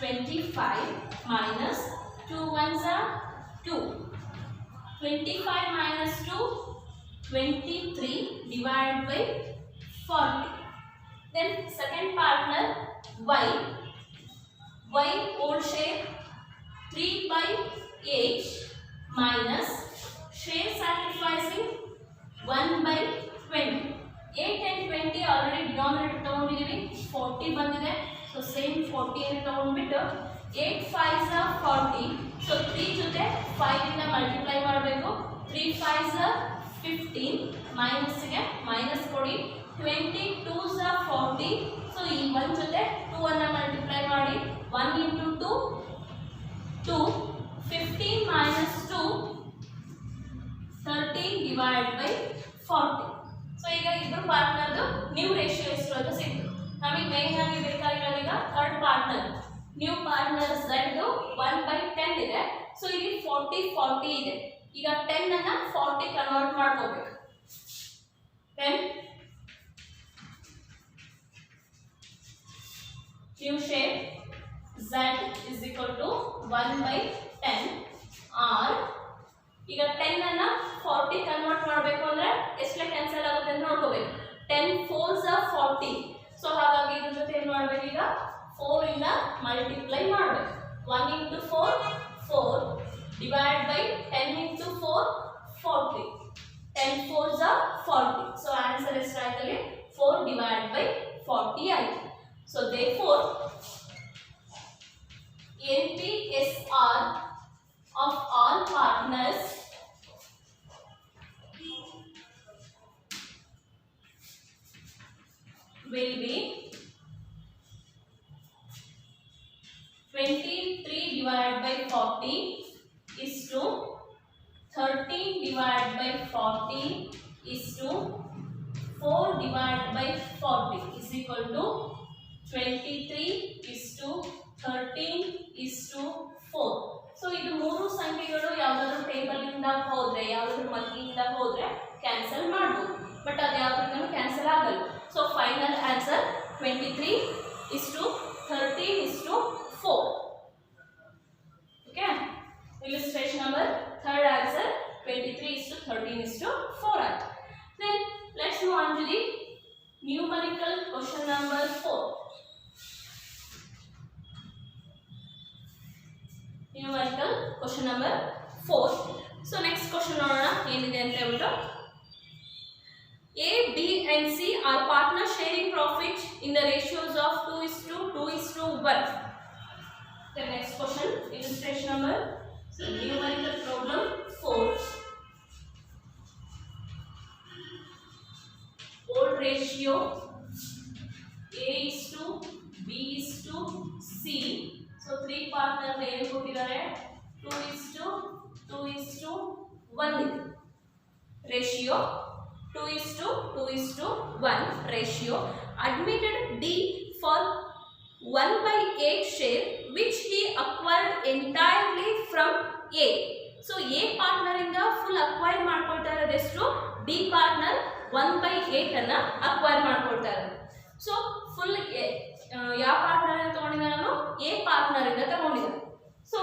25 minus 2 1s are 2. 25 minus 2 23 divided by 40. Then second partner y whole share 3 by 8 minus share sacrificing 1 by 20. 8 and 20 already denominator ತಗೊಂಡಿದ್ದೀವಿ, 40 ಬಂದಿದೆ. ಸೊ ಸೇಮ್ 40 ಅನ್ನು ತಗೊಂಡ್ಬಿಟ್ಟು 8 5s are 40. ಸೊ 3 ಜೊತೆ 5 ಇಂದ ಮಲ್ಟಿಪ್ಲೈ ಮಾಡಬೇಕು. 3 5s are 15 ಮೈನಸ್ ಗೆ minus ಕೊಡಿ. 22s are 40. So ಈ 1 ಜೊತೆ 2 ಅನ್ನು ಮಲ್ಟಿಪ್ಲೈ ಮಾಡಿ. 1 into 2 2. 15 minus 2 13 divided by 40. So ಈಗ ಇಬ್ಬರು ಪಾರ್ಟ್ನರ್ದು ನ್ಯೂ ರೇಷಿಯೋ ಎಷ್ಟು ಅಂತ ಸಿಕ್ತು. ನಮಗೆ ಮೇನ್ ಆಗಿ ಬೇಕಾಗಿರೋದು ಈಗ third partner. New partner Z 1/10 ಇದೆ. ಸೊ ಇಲ್ಲಿ 40 40 ಇದೆ. ಈಗ 10 ಅನ್ನ 40 ಕನ್ವರ್ಟ್ ಮಾಡ್ಕೋಬೇಕು. 10 new share Z is equal to 1/10 or ಈಗ 10 ಅನ್ನ 40 ಕನ್ವರ್ಟ್ ಮಾಡಬೇಕು ಅಂದ್ರೆ ಎಷ್ಟು ಕ್ಯಾನ್ಸಲ್ ಆಗುತ್ತೆ ಅಂತ ನೋಡ್ಕೋಬೇಕು. 10 4s are 40. ಸೊ ಹಾಗಾಗಿ ಇದ್ರ ಜೊತೆ ಏನು ಮಾಡಬೇಕು, ಈಗ 4 ಇಂದ ಮಲ್ಟಿಪ್ಲೈ ಮಾಡಬೇಕು. 1 into 4 4 divided by 10 into 4 40. 10 4s are 40. So answer ಎಷ್ಟಾಯ್ತಲ್ಲಿ 4 divided by 40 ಆಯ್ತು. So therefore NPSR of all partners will be 23 divided by 40 is to 13 divided by 40 is to 4 divided by 40 is equal to 23 is to 13 is to 4. So ಇದು ಮೂರು ಸಂಖ್ಯೆಗಳು ಯಾವ್ದಾದ್ರು table ಇಂದ ಹೋದ್ರೆ, ಯಾವ್ದಾದ್ರು ಮಲ್ಕಿಂದ ಹೋದ್ರೆ ಕ್ಯಾನ್ಸಲ್ ಮಾಡಬಹುದು. ಬಟ್ ಅದು ಯಾವ್ದ್ರಿಂದನೂ ಕ್ಯಾನ್ಸಲ್ ಆಗಲ್ಲ. So final answer 23 is to 13 is to 4. Okay, illustration number third answer 23 is to 13 is to 4 ಆಯ್ತು. Then let's move on to the numerical question number 4. Numerical question number 4. So next question ನೋಡೋಣ ಏನಿದೆ ಅಂತ ಹೇಳ್ಬಿಟ್ಟು. A, B and C are partners sharing profit in the ratios of 2:2:1. The next question, illustration number. So numerical problem 4. Old ratio A:2, B:2, C. So 3 partners ಏನು ಕೊಟ್ಟಿದ್ದಾರೆ 2:2:1 ಇದೆ. Ratio 2:2:1 ratio. Admitted D for 1/8 share which he acquired entirely from A. So A partner ಇಂದ full acquire ಮಾಡ್ಕೊಳ್ತಾ ಇರೋದು ಎಷ್ಟು, D partner 1/8 ಅನ್ನ acquire ಮಾಡ್ಕೊಳ್ತಾ ಇರೋದು. So full ಯಾವ ಪಾರ್ಟ್ನರ್ ಇಂದ ತಗೊಂಡಿದ್ದೆ ನಾನು, A ಪಾರ್ಟ್ನರ್ ಇಂದ ತಗೊಂಡಿದ್ದೆ. ಸೊ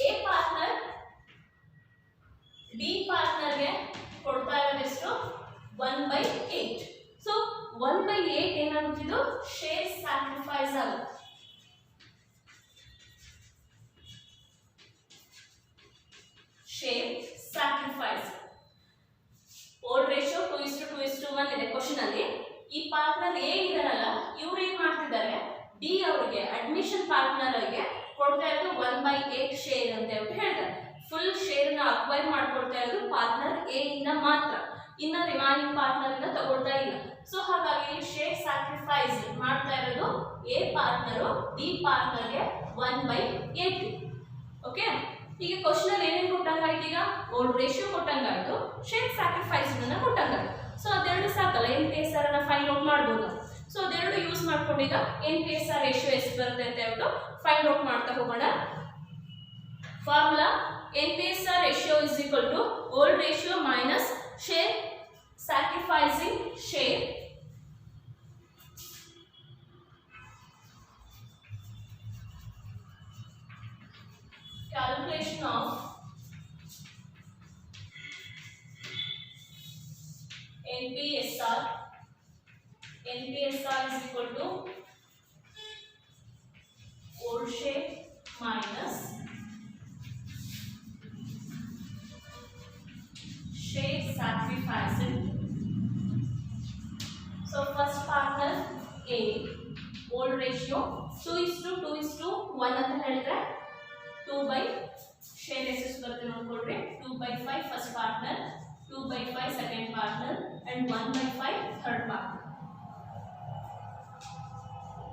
A ಪಾರ್ಟ್ನರ್ D ಪಾರ್ಟ್ನರ್ಗೆ ಕೊಡ್ತಾ ಇರೋದು ಎಷ್ಟು 1/8. ಸೊ 1/8 ಏನಾಗುತ್ತಿದ್ದು ಶೇರ್ ಸ್ಯಾಕ್ರಿಫೈಸ್ ಆಗುತ್ತೆ. Share sacrifice. ಓಲ್ಡ್ ರೇಷಿಯೋ 2:2:1 ಇದೆ ಕ್ವಶನ್ ಅಲ್ಲಿ. ಈ ಪಾರ್ಟ್ನರ್ ಎ ಇದಾರಲ್ಲ, ಇವ್ರು ಏನ್ ಮಾಡ್ತಿದ್ದಾರೆ, ಡಿ ಅವರಿಗೆ ಅಡ್ಮಿಷನ್ ಪಾರ್ಟ್ನರ್ ಅವರಿಗೆ ಕೊಡ್ತಾ ಇರೋದು 1/8 ಶೇರ್ ಅಂತ ಹೇಳ್ತಾರೆ. ಫುಲ್ ಶೇರ್ ನ ಅಕ್ವೈರ್ ಮಾಡ್ಕೊಳ್ತಾ ಇರೋದು ಪಾರ್ಟ್ನರ್ ಎ ಇಂದ ಮಾತ್ರ, ಇನ್ನ ರಿಮೈನಿಂಗ್ ಪಾರ್ಟ್ನರ್ ಇಂದ ತಗೊಳ್ತಾ ಇಲ್ಲ. ಸೊ ಹಾಗಾಗಿ ಶೇರ್ ಸ್ಯಾಕ್ರಿಫೈಸ್ ಮಾಡ್ತಾ ಇರೋದು ಎ ಪಾರ್ಟ್ನರ್ ಡಿ ಪಾರ್ಟ್ನರ್ಗೆ 1/8. ಓಕೆ, ಈಗ ಕ್ವಶನ್ ಅಲ್ಲಿ ಏನೇನು ಕೊಟ್ಟಂಗಾಯ್ತು, ಈಗ ಓಲ್ಡ್ ರೇಷಿಯೋ ಕೊಟ್ಟಂಗಾಯ್ತು, ಶೇರ್ ಸ್ಯಾಕ್ರಿಫೈಸ್ ಕೊಟ್ಟಂಗಾಯ್ತು. ಸೊ ಅದೆರಡು ಸಾಕಲ್ಲ, NPSR ಅನ್ನ ಫೈಂಡ್ ಔಟ್ ಮಾಡ್ಬೋದು. ಸೊ ಅದೆರಡು ಯೂಸ್ ಮಾಡ್ಕೊಂಡು ಈಗ NPSR ರೇಷಿಯೋ ಎಷ್ಟು ಬರುತ್ತೆ ಅಂತ ಹೇಳ್ಬಿಟ್ಟು ಫೈಂಡ್ ಔಟ್ ಮಾಡ್ತಾ ಹೋಗೋಣ. Formula NPSR ratio is equal to old ratio minus share sacrificing share. Calculation of NPSR. NPSR is equal to old share minus share sacrificing. So first partner A, old ratio 2:2:1 ಅಂತ ಹೇಳಿದ್ರೆ 2 by share ಎಷ್ಟು ಬರುತ್ತೆ ನೋಡ್ಕೊಳ್ರಿ 2/5 first partner, 2/5 second partner and 1/5 third partner.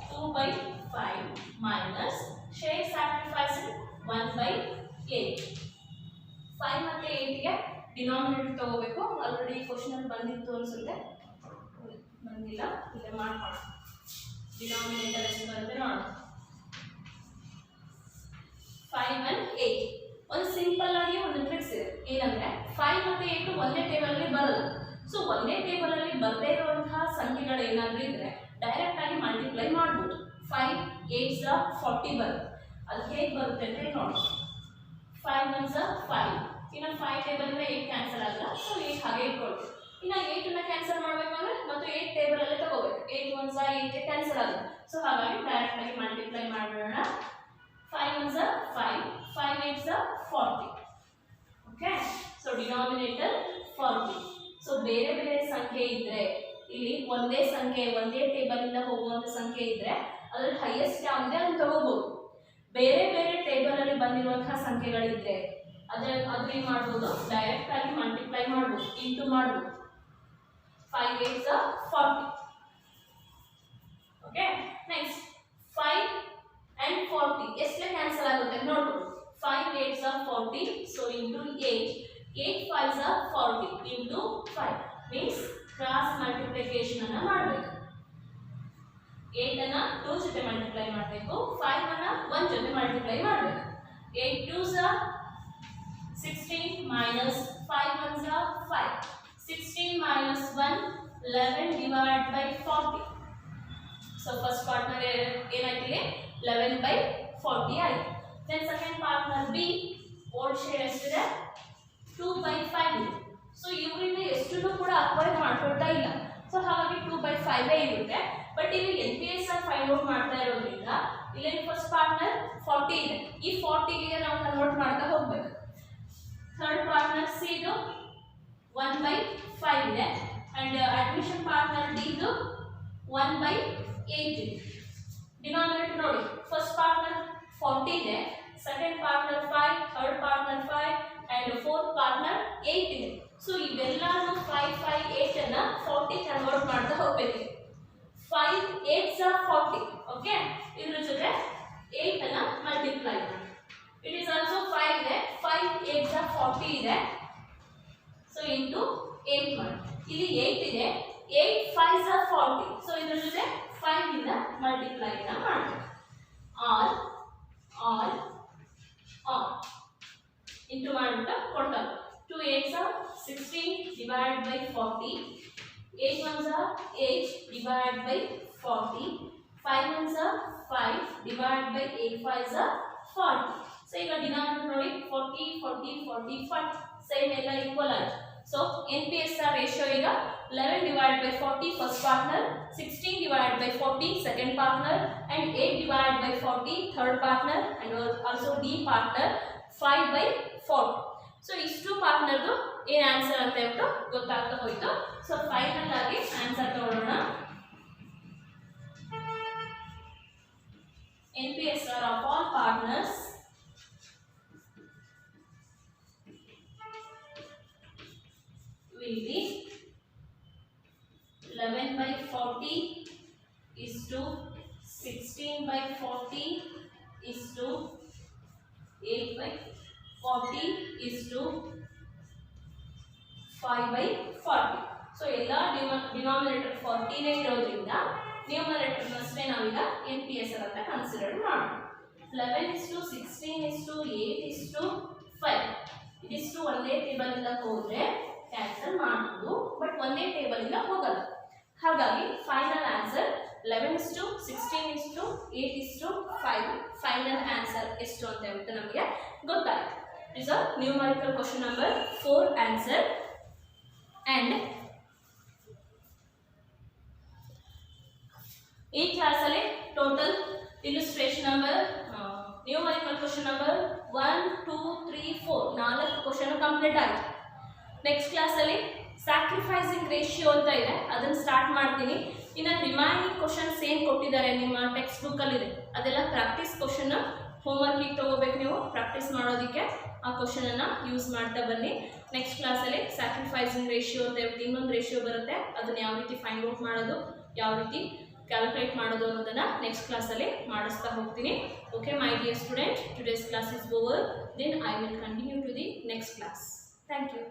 2/5 minus share sacrificing 1/8. 5 ಮತ್ತೆ 8 ಗೆ denominator ತಗೋಬೇಕು. Already question ಅಲ್ಲಿ ಬಂದಿತ್ತು ಅನ್ಸುತ್ತೆ, ಬಂದಿಲ್ಲ, ಇಲ್ಲೇ ಮಾಡ್ಕೊಳ್ಳೋಣ. ಡಿನಾಮಿನೇಟರ್ ಎಷ್ಟು ಬರುತ್ತೆ ನೋಡೋಣ. 5 and 8 ಒಂದು ಸಿಂಪಲ್ ಆಗಿ ಒಂದು ಟ್ರಿಕ್ಸ್ ಇದೆ. ಏನಂದ್ರೆ 5 ಮತ್ತೆ 8 ಒಂದೇ ಟೇಬಲ್ ಅಲ್ಲಿ ಬರಲ್ಲ. ಸೊ ಒಂದೇ ಟೇಬಲ್ ಅಲ್ಲಿ ಬರದೇ ಇರುವಂತಹ ಸಂಖ್ಯೆಗಳು ಏನಾದ್ರೂ ಇದ್ರೆ ಡೈರೆಕ್ಟ್ ಆಗಿ ಮಲ್ಟಿಪ್ಲೈ ಮಾಡಬಹುದು. 5 8 40 ಬರುತ್ತೆ. ಅದು ಹೇಗೆ ಬರುತ್ತೆ ಅಂತ ನೋಡಿ. 5 1 5. ಇನ್ನು 5 ಟೇಬಲ್ ಇಂದ 8 ಕ್ಯಾನ್ಸಲ್ ಆಗಲ್ಲ. ಸೊ 8 ಹಾಗೆ ಇಟ್ಕೊಳ್ಳಿ. ಇನ್ನು 8 ನ ಕ್ಯಾನ್ಸಲ್ ಮಾಡಬೇಕಂದ್ರೆ ಮತ್ತೆ 8 ಟೇಬಲ್ ಅಲ್ಲೇ ತಗೋಬೇಕು. 8 1 8 ಕ್ಯಾನ್ಸಲ್ ಆಗಲ್ಲ. ಸೊ ಹಾಗಾಗಿ ಡೈರೆಕ್ಟ್ ಆಗಿ ಮಲ್ಟಿಪ್ಲೈ ಮಾಡೋಣ. 5 1 5, 5 8 40. Okay, so denominator 40. ಸೊ ಬೇರೆ ಬೇರೆ ಸಂಖ್ಯೆ ಇದ್ರೆ, ಇಲ್ಲಿ ಒಂದೇ ಸಂಖ್ಯೆ ಒಂದೇ ಟೇಬಲ್ ಇಂದ ಹೋಗುವಂತ ಸಂಖ್ಯೆ ಇದ್ರೆ ಅದ್ರಲ್ಲಿ ಹೈಯೆಸ್ಟ್ ಯಾವ್ದಿದೆ ಅದನ್ನ ತಗೋಬಹುದು. ಬೇರೆ ಬೇರೆ ಟೇಬಲ್ ಅಲ್ಲಿ ಬಂದಿರುವಂತಹ ಸಂಖ್ಯೆಗಳಿದ್ರೆ ಅದ್ರ ಏನ್ ಮಾಡ್ಬೋದು, ಡೈರೆಕ್ಟ್ ಆಗಿ ಮಲ್ಟಿಪ್ಲೈ ಮಾಡ್ಬೋದು, ಇಂಟು ಮಾಡ್ಬೋದು. 5 8 40. ಓಕೆ, ನೆಕ್ಸ್ಟ್ 5 and 40 ಎಷ್ಟೇ ಕ್ಯಾನ್ಸಲ್ ಆಗುತ್ತೆ ನೋಡ್ಬೋದು. 5 8 40, so into 8, 8 5 40 into 5 means cross multiplication ಅನ್ನ ಮಾಡಬೇಕು. 8 ಅನ್ನ 2 ಜೊತೆ ಮಲ್ಟಿಪ್ಲೈ ಮಾಡಬೇಕು, 5 ಅನ್ನ 1 ಜೊತೆ ಮಲ್ಟಿಪ್ಲೈ ಮಾಡಬೇಕು. 8 2 16 minus 5 1 5, 16 minus 1 11 divided by 40. So first partner ಏನಾಯ್ತಿದೆ 11/40 ಆಯ್ತು. Then second partner B, old share ಎಷ್ಟಿದೆ 2/5 ಇದೆ. ಸೊ ಇವರಿಂದ ಎಷ್ಟು ಕೂಡ ಅಕ್ವೈರ್ ಮಾಡ್ಕೊಳ್ತಾ ಇಲ್ಲ. ಸೊ ಹಾಗಾಗಿ 2/5 ಇರುತ್ತೆ. ಬಟ್ ಇಲ್ಲಿ NPSR ಫೈಂಡ್ ಔಟ್ ಮಾಡ್ತಾ ಇರೋದ್ರಿಂದ ಇಲ್ಲಿ ಫಸ್ಟ್ ಪಾರ್ಟ್ನರ್ 40 ಇದೆ. ಈ 40 ಗೆ ನಾವು ಕನ್ವರ್ಟ್ ಮಾಡ್ತಾ ಹೋಗ್ಬೇಕು. ಥರ್ಡ್ ಪಾರ್ಟ್ನರ್ C ಇದು 1/5 ಇದೆ ಅಂಡ್ ಅಡ್ಮಿಷನ್ ಪಾರ್ಟ್ನರ್ D ಇದು 1/8 ಇದೆ. ಡಿನಾಮಿನೇಟರ್ ನೋಡಿ, ಫಸ್ಟ್ ಪಾರ್ಟ್ನರ್ 40 ಇದೆ, second partner 5, third partner 5 and fourth partner 8 ಇದೆ. ಸೊ ಇವೆಲ್ಲನೂ 5 5 8 ಅನ್ನ 40 ಕನ್ವರ್ಟ್ ಮಾಡ್ತಾ ಹೋಗಬೇಕು. 5 8 40. ಓಕೆ, ಇದರ ಜೊತೆ 8 ಅನ್ನ ಮಲ್ಟಿಪ್ಲೈ ಮಾಡಿ. ಇಟ್ ಇಸ್ ಆಲ್ಸೋ 5 ಇದೆ, 5 8 40 ಇದೆ. ಸೊ ಇಂಟು 8 ಮಾಡಿ. ಇಲ್ಲಿ 8 ಇದೆ, 8 5 40. ಸೊ ಇದರ ಜೊತೆ 5 ಇಂದ ಮಲ್ಟಿಪ್ಲೈ ಮಾಡಬೇಕು. ಆಲ್ ಇಂಟು ಮಾಡಿಬಿಟ್ಟು ಕೊಡ್ತಾರೆ. 2 8 16 divided by 40, 8 1 8 divided by 40, 5 1 5 divided by 8 5 40. So ಈಗ ಡಿನಾಮಿನೇಟರ್ ನೋಡಿ 40 40 40 40 ಸೇಮ್ ಎಲ್ಲ ಈಕ್ವಲ್ ಆಯ್ತು. ಸೊ NPSR ರೇಷಿಯೋ ಈಗ 11 divided by 40 first partner, 16 divided by 40 second partner and 8 divided by 40 third partner and also D partner 5/4. So ಇಷ್ಟು ಪಾರ್ಟ್ನರ್ದು ಏನು answer ಅಂತ ಹೇಳ್ಬಿಟ್ಟು ಗೊತ್ತಾಗ್ತಾ ಹೋಯ್ತು. ಸೊ ಫೈನಲ್ ಆಗಿ ಆನ್ಸರ್ ತಗೊಳ್ಳೋಣ. NPSR of all partners will be 11/40 is to 16/40 is to 8/40 is to 5/40. So ಎಲ್ಲ denominator 40 ನೇ ಇರೋದ್ರಿಂದ ನ್ಯೂಮರೇಟರ್ ಅಷ್ಟೇ ನಾವೀಗ NPSR ಅಂತ ಕನ್ಸಿಡರ್ ಮಾಡೋಣ. 11:16:8:5 ಇದಿಷ್ಟು ಒಂದೇ ಟೇಬಲ್ ಇಂದ ಹೋದ್ರೆ ಕ್ಯಾನ್ಸಲ್ ಮಾಡಬಹುದು, ಬಟ್ ಒಂದೇ ಟೇಬಲ್ ಇಂದ ಹೋಗಲ್ಲ. ಹಾಗಾಗಿ ಫೈನಲ್ ಆನ್ಸರ್ 11:16:8:5 ಫೈನಲ್ ಆನ್ಸರ್ ಎಷ್ಟು ಅಂತ ಹೇಳ್ಬಿಟ್ಟು ನಮಗೆ ಗೊತ್ತಾಯ್ತು. Is a numerical question number 4 answer. And ಈ ಕ್ಲಾಸಲ್ಲಿ total illustration number numerical question number 1, 2, 3, 4 4 question complete ಆಯಿತು. ನೆಕ್ಸ್ಟ್ ಕ್ಲಾಸಲ್ಲಿ ಸ್ಯಾಕ್ರಿಫೈಸಿಂಗ್ ರೇಷಿಯೋ ಅಂತ ಇದೆ, ಅದನ್ನು ಸ್ಟಾರ್ಟ್ ಮಾಡ್ತೀನಿ. ಇನ್ನು ರಿಮೈನಿಂಗ್ ಕ್ವಶನ್ಸ್ ಏನು ಕೊಟ್ಟಿದ್ದಾರೆ ನಿಮ್ಮ ಟೆಕ್ಸ್ಟ್ ಬುಕ್ಕಲ್ಲಿದೆ ಅದೆಲ್ಲ ಪ್ರಾಕ್ಟೀಸ್ ಕ್ವಶನ್ ಹೋಮ್ವರ್ಕಿಗೆ ತೊಗೋಬೇಕು. ನೀವು ಪ್ರಾಕ್ಟೀಸ್ ಮಾಡೋದಕ್ಕೆ ಆ ಕ್ವಶನನ್ನು ಯೂಸ್ ಮಾಡ್ತಾ ಬನ್ನಿ. ನೆಕ್ಸ್ಟ್ ಕ್ಲಾಸಲ್ಲಿ ಸ್ಯಾಕ್ರಿಫೈಸಿಂಗ್ ರೇಷಿಯೋ ಅಂತ ಹೇಳ್ಬಿಟ್ಟು ಇನ್ನೊಂದು ರೇಷಿಯೋ ಬರುತ್ತೆ, ಅದನ್ನು ಯಾವ ರೀತಿ ಫೈಂಡ್ ಔಟ್ ಮಾಡೋದು, ಯಾವ ರೀತಿ ಕ್ಯಾಲ್ಕುಲೇಟ್ ಮಾಡೋದು ಅನ್ನೋದನ್ನು ನೆಕ್ಸ್ಟ್ ಕ್ಲಾಸಲ್ಲಿ ಮಾಡಿಸ್ತಾ ಹೋಗ್ತೀನಿ. Okay my dear student, today's class is over, then I will continue to the next class. Thank you.